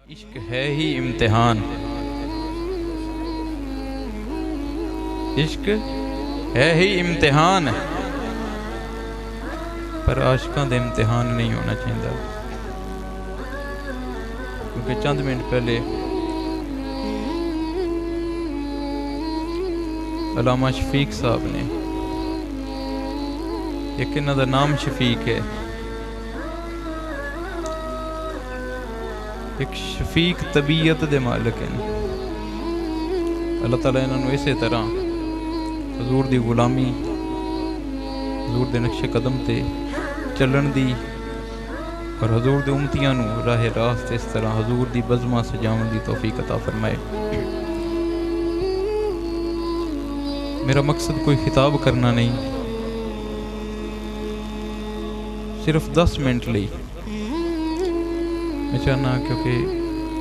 عشق ہے ہی امتحان، عشق ہے ہی امتحان، پر عاشقاں دے امتحان نہیں ہونا چاہیے. کیونکہ چند منٹ پہلے علامہ شفیق صاحب نے، ایک انہاں دا نام شفیق ہے، ایک شفیق طبیعت دے مالک ہیں. اللہ تعالیٰ انہوں نے اسی طرح حضور دی غلامی، حضور دے نقش قدم تے چلن دی اور حضور دے امتیاں نو راہ راست اس طرح حضور دی بزمہ سجاون دی توفیق عطا فرمائے. میرا مقصد کوئی خطاب کرنا نہیں، صرف 10 منٹ لئی میں چاہنا، کیونکہ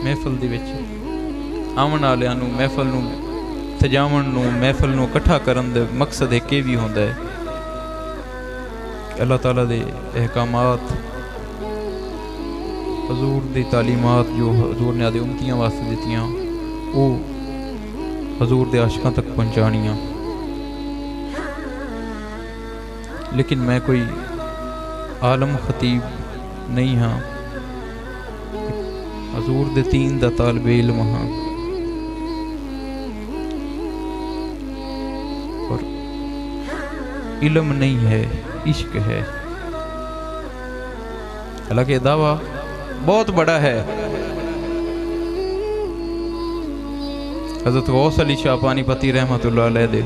محفل دی وچ آمن والےاں نو محفل نو سجاون نو محفل نو اکٹھا کرن دے مقصد ایک یہ بھی ہوندا ہے کہ اللہ تعالیٰ دے احکامات، حضور دی تعلیمات جو حضور نے آدھے امتیاں واسطے دیتیاں، وہ حضور دے عاشقاں تک پہنچانیاں. لیکن میں کوئی عالم خطیب نہیں ہاں، حضور دے دین دا طالب علم ہاں، اور علم نہیں ہے، عشق ہے. حالانکہ دعویٰ بہت بڑا ہے. حضرت غوث علی شاہ پانی پتی رحمۃ اللہ علیہ دے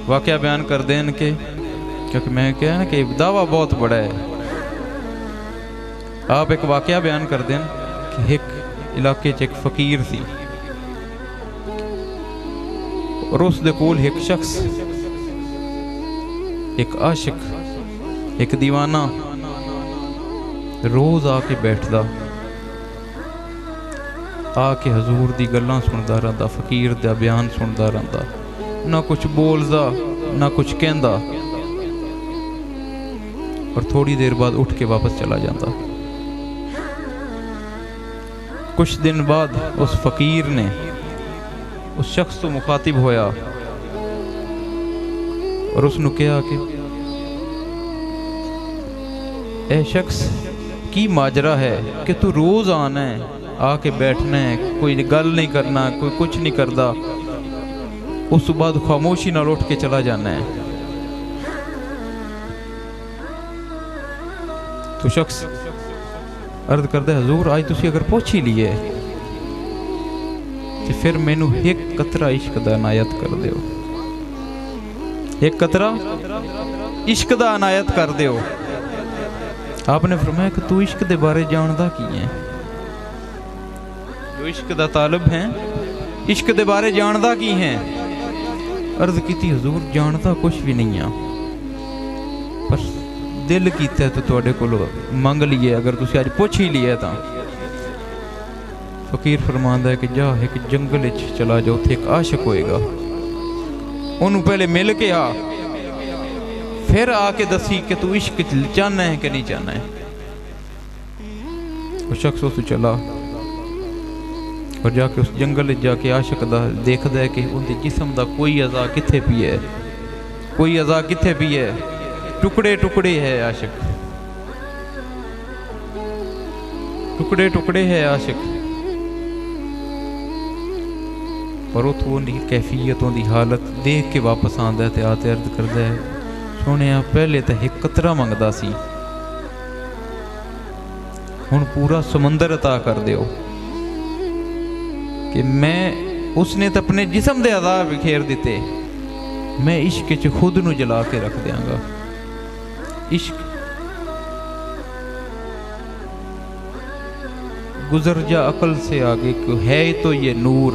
واقعہ بیان کر دیں کہ، کیونکہ میں کہا نا کہ دعویٰ بہت بڑا ہے. آپ ایک واقعہ بیان کر دیں کہ ایک علاقے چ ایک فقیر سی، اور اس دے کول ایک شخص، ایک عاشق، ایک دیوانہ روز آ کے بیٹھدا، آ کے حضور دی گلاں سندا رہندا، فقیر دا بیان سندا رہندا، نہ کچھ بولدا نہ کچھ کہندا، اور تھوڑی دیر بعد اٹھ کے واپس چلا جاتا. کچھ دن بعد اس فقیر نے اس شخص تو مخاطب ہویا اور اس نے کہا کہ اے شخص، کی ماجرا ہے کہ تو روز آنا ہے، آ کے بیٹھنا ہے، کوئی گل نہیں کرنا، کوئی کچھ نہیں کردا، اس بعد خاموشی نہ اٹھ کے چلا جانا ہے. تو شخص عرض کرتا ہے، حضور آج تسی اگر پوچھ ہی لیے تو پھر مینو ایک قطرہ عشق دا عنایت کر دیو، ایک قطرہ عشق دا عنایت کر دیو. آپ نے فرمایا کہ تو عشق دے بارے جاندا کی ہے؟ جو عشق دا طالب ہیں عشق دے بارے جاندا کی ہیں؟ عرض کیتی، حضور جاندا کچھ بھی نہیں ہے، پر دل کیتا ہے تو تواڈے کولوں منگ لیے، اگر تسی اج پوچھ ہی لیا تا. فقیر فرماندا ہے کہ جا ایک جنگل وچ چلا جا، اوتھے ایک عاشق ہوئے گا، انہوں پہلے مل کے آ، پھر آ کے دسی کہ تو عشق چاہنا ہے کہ نہیں چاہنا ہے. وہ شخص اس چلا اور جا کے اس جنگل جا کے عاشق دا دیکھدا ہے کہ ان دے جسم دا کوئی اعضاء کتھے پی ہے، کوئی اعضاء کتھے پی ہے، ٹکڑے ٹکڑے ہے عاشق، ٹکڑے ٹکڑے ہے عاشق. اور اتھوں دی کیفیتوں دی حالت دیکھ کے واپس آندا ہے تے آتے عرض کردا ہے، سونیا پہلے تے ایک قطرہ منگدا سی، ہن پورا سمندر عطا کر دیو کہ میں، اس نے تے اپنے جسم دے اعضاء بکھیر دیتے، میں عشق چ خود نو جلا کے رکھ دیاں گا. عشق گزر جا عقل سے آگے، کہ ہے تو یہ نور،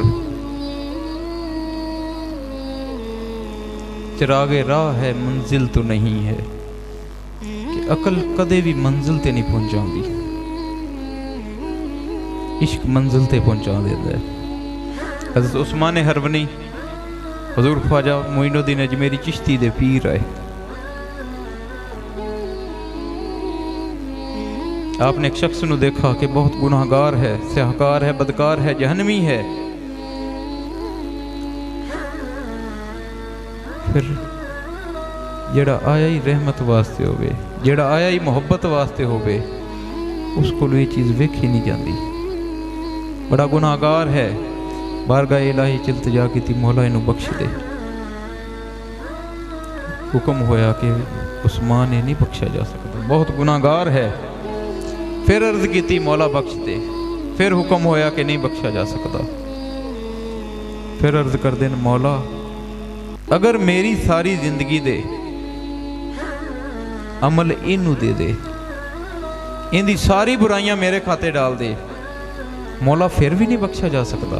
چراغ راہ ہے منزل تو نہیں ہے، کہ عقل کدے بھی منزل تے نہیں پہنچاؤں دی، عشق منزل تے پہنچا دیتا ہے. حضرت عثمان ہرونی حضور خواجہ معین الدین اجمیری چشتی دے پیر آئے، آپ نے ایک شخص نو دیکھا کہ بہت گناہگار ہے، سیاہکار ہے، بدکار ہے، جہنمی ہے. پھر جڑا آیا ہی رحمت واسطے ہوئے، جڑا آیا ہی محبت واسطے ہوئے، اس کو یہ چیز ویکھی نہیں جاندی. بڑا گناہگار ہے، بارگاہ الہی چ التجا کی تھی، مولا انہوں بخش دے. حکم ہویا کہ عثمان یہ نہیں بخشا جا سکتا، بہت گناہگار ہے. پھر عرض کی تھی مولا بخش دے. پھر حکم ہویا کہ نہیں بخشا جا سکتا. پھر عرض کر دین مولا اگر میری ساری زندگی دے عمل انہوں دے دے، ان دی ساری برائیاں میرے کھاتے ڈال دے، مولا پھر بھی نہیں بخشا جا سکتا.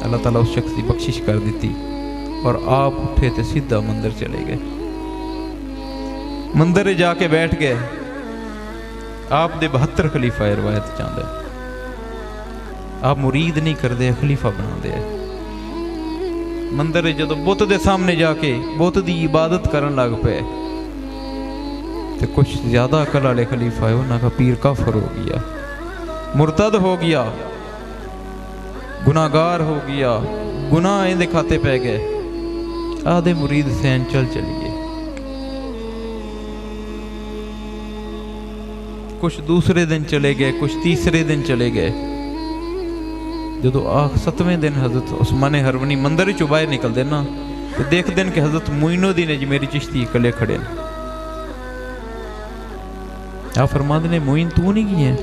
اللہ تعالیٰ اس شخص کی بخشش کر دیتی اور آپ اٹھے تے سیدھا مندر چلے گئے. مندر جا کے بیٹھ گئے. آپ دے 72 خلیفہ روایت چاہتے ہیں. آپ مرید نہیں کر دے، خلیفہ بنا دے. مندر جدو بت دے سامنے جا کے بت دی عبادت کرن لگ پے تے کچھ زیادہ عقل والے خلیفہ ہے انہاں کا پیر کافر ہو گیا، مرتد ہو گیا، گناہگار ہو گیا، گناہ ان دے کھاتے پہ گئے. آدھے مرید سین چلیے. کچھ دوسرے دن چلے گئے، کچھ تیسرے دن چلے گئے. جدو 7ویں دن حضرت عثمان ہرونی مندر چو باہر نکل دینا تو دیکھ دین کہ حضرت معین الدین اجمیری چشتی کلے کھڑے. آپ فرما دینے معین تو نہیں گئی ہے؟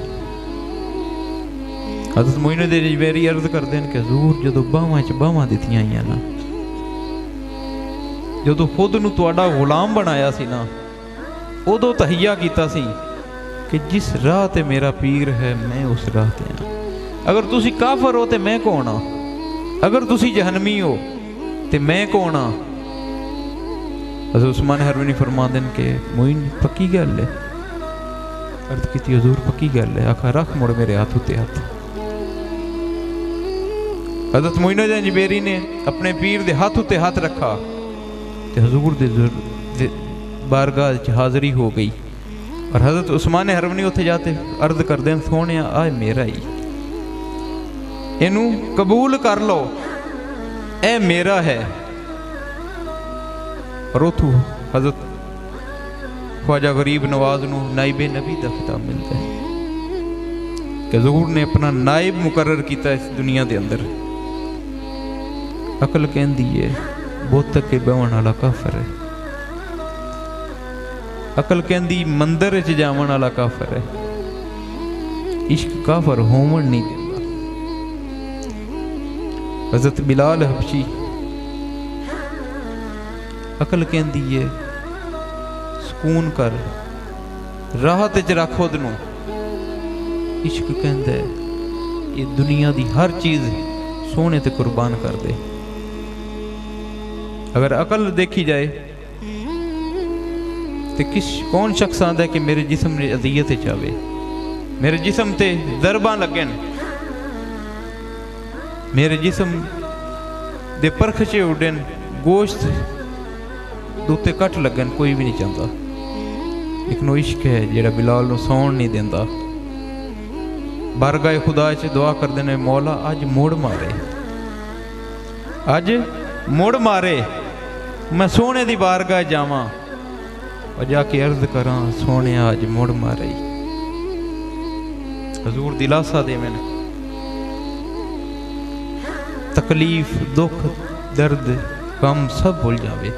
حضرت معین الدین اجمیری عرض کر دین کہ حضور جدو باواں دیتیاں ہی نا، جدو خود نو تواڈا غلام بنایا سی نا، ادو تحیہ کیتا سی کہ جس راہ تے میرا پیر ہے میں اس راہ تے ہاں. اگر تسی کافر ہو تے میں کون ہاں؟ اگر تسی جہنمی ہو تے میں کون ہاں؟ حضرت عثمان ہرونی فرما دین کہ معین پکی گل ہے. عرض کیتی حضور پکی گل ہے. آکھا رکھ مڑ میرے ہاتھ تے ہاتھ. حضرت معین الدین اجمیری نے اپنے پیر دے ہاتھ تے ہاتھ رکھا تے حضور دے بارگاہ چ حاضری ہو گئی. اور حضرت عثمان ہرونی اتھے جاتے عرض کر دیں سونے آئے میرا ہی، انہوں قبول کر لو، اے میرا ہے. اور اتھو حضرت خواجہ غریب نواز نو نائب نبی دا خطاب ملتا ہے کہ حضور نے اپنا نائب مقرر کیتا اس دنیا دے اندر. عقل کہن دیئے بہت تک کے بیون والا کافر ہے. عقل کہن دی مندر چ جاون والا کافر ہے. عشق کافر ہومن نہیں دیتا. حضرت بلال حبشی عقل کہن دیئے سکون کر راحت چ رکھ خود نو. عشق کہندا ہے یہ دنیا دی ہر چیز سونے تے قربان کر دے. اگر عقل دیکھی جائے تو کون شخص آندا ہے کہ میرے جسم نے اذیت چاہے، میرے جسم تے ضرباں لگن، میرے جسم دے پرخچے اڈن، گوشت دوتے کٹ لگن، کوئی بھی نہیں چاہتا. ایک نو عشق ہے جیڑا بلال نو سون نہیں دیندا. بارگاہ خدا چ دعا کر دینے مولا اج موڑ مارے، اج موڑ مارے، میں سونے دی بارگاہ جاواں اور جا کے عرض کراں سونے آج موڑ مارے. حضور دلاسا دے میں تکلیف دکھ درد غم سب بھول جاوے.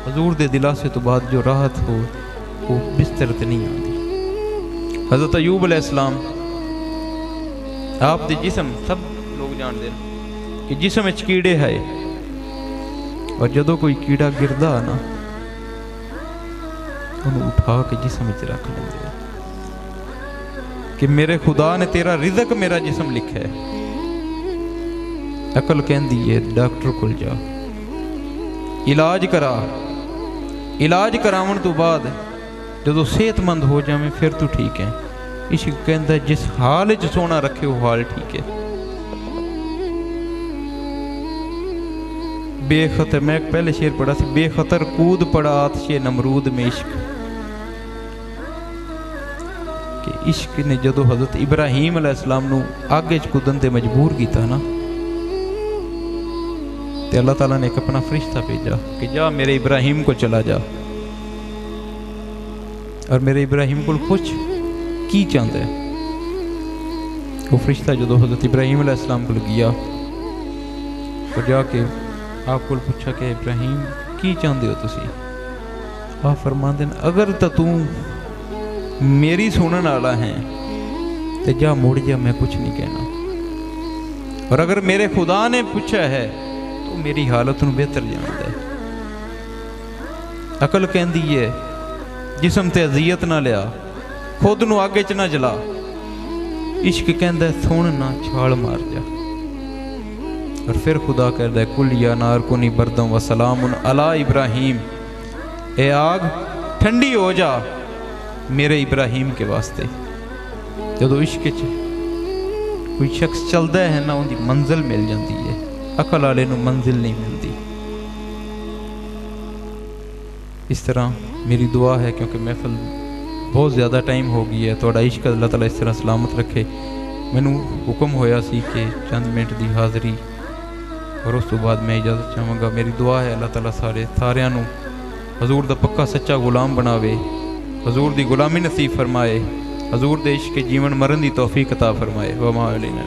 حضور دے دلاسے تو بعد جو راحت ہو وہ بستر تے نہیں آندی. حضرت ایوب علیہ السلام آپ دے جسم سب لوگ جان دے کہ جسم وچ کیڑے ہے اور جدو کوئی کیڑا گردا نا انہوں اٹھا کے جسم وچ رکھ لیندے کہ میرے خدا نے تیرا رزق میرا جسم لکھا ہے. عقل کہندی ہے ڈاکٹر کول جا، علاج کرا، علاج کراون تو بعد جدو صحت مند ہو جاویں پھر تو ٹھیک ہے. عشق کہندا ہے جس حال وچ سونا رکھے وہ حال ٹھیک ہے. بے خطر، میں پہلے شعر پڑھا سی، بے خطر کود پڑا آتش نمرود میں عشق. کہ عشق نے جدو حضرت ابراہیم علیہ السلام نو آگے کودن تے مجبور کیتا نا، تے اللہ تعالیٰ نے ایک اپنا فرشتہ بھیجا کہ جا میرے ابراہیم کو چلا جا اور میرے ابراہیم کو پوچھ کی چاہتا ہے۔ وہ فرشتہ جدو حضرت ابراہیم علیہ السلام کو گیا، وہ جا کے آپ کو پوچھا کہ ابراہیم کی چاہتے ہو تسی؟ آپ فرماندے ہیں اگر تو میری سنن والا ہے تو جا مڑ جا، میں کچھ نہیں کہنا، اور اگر میرے خدا نے پوچھا ہے تو میری حالت نو بہتر جانتا ہے۔ عقل کہندی ہے جسم تے اذیت نہ لیا، خود نو آگے چ نہ جلا، عشق کہندا ہے سن نہ چھال مار جا، اور پھر خدا کہتا ہے کل یا نار کونی بردم و سلام علی ابراہیم، اے آگ ٹھنڈی ہو جا میرے ابراہیم کے واسطے۔ جدو عشق کوئی شخص چلتا ہے نا، ان کی منزل مل جاتی ہے، عقل والے نو منزل نہیں ملتی۔ اس طرح میری دعا ہے، کیونکہ محفل بہت زیادہ ٹائم ہو گئی ہے، تھوڑا عشق اللہ تعالیٰ اس طرح سلامت رکھے۔ مینوں حکم ہویا سی کہ چند منٹ دی حاضری، اور اس تو بعد میں اجازت چاہوں گا۔ میری دعا ہے اللہ تعالیٰ سارے نو حضور دا پکا سچا غلام بناوے، حضور دی غلامی نصیب فرمائے، حضور دے عشق کے جیون مرن دی توفیق عطا فرمائے۔ وما علینا۔